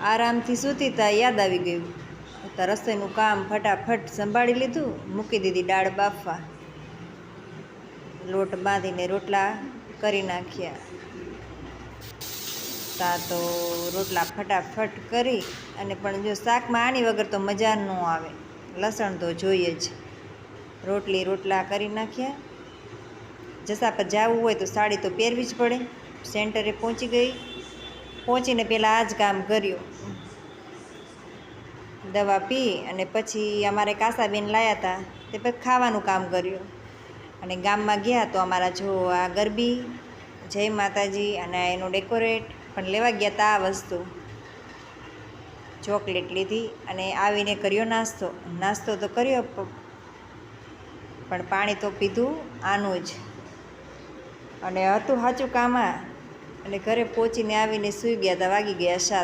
આરામથી સૂતી તા યાદ આવી ગયું તો રસોઈનું કામ ફટાફટ સંભાળી લીધું, મૂકી દીધી દાળ બાફવા, લોટ બાંધીને રોટલા કરી નાખ્યા. તા તો રોટલા ફટાફટ કરી અને પણ જો શાકમાં આની વગર તો મજા ન આવે, લસણ તો જોઈએ જ. રોટલા કરી નાખ્યા. જસા પર જવું હોય તો સાડી તો પહેરવી જ પડે. સેન્ટરે પહોંચી ગઈ. પહોંચીને પહેલાં આ જ કામ કર્યું, દવા પી અને પછી અમારે કાસાબેન લાવ્યા હતા તે પછી ખાવાનું કામ કર્યું. અને ગામમાં ગયા તો અમારા જો આ ગરબી, જય માતાજી અને એનું ડેકોરેટ પણ લેવા ગયા હતા. આ વસ્તુ ચોકલેટ લીધી અને આવીને કર્યો નાસ્તો તો કર્યો પણ પાણી તો પીધું આનું જ. અને હતું સાચું કામ આ. અને ઘરે પહોંચીને આવીને સૂઈ ગયા હતા, વાગી ગયા 7.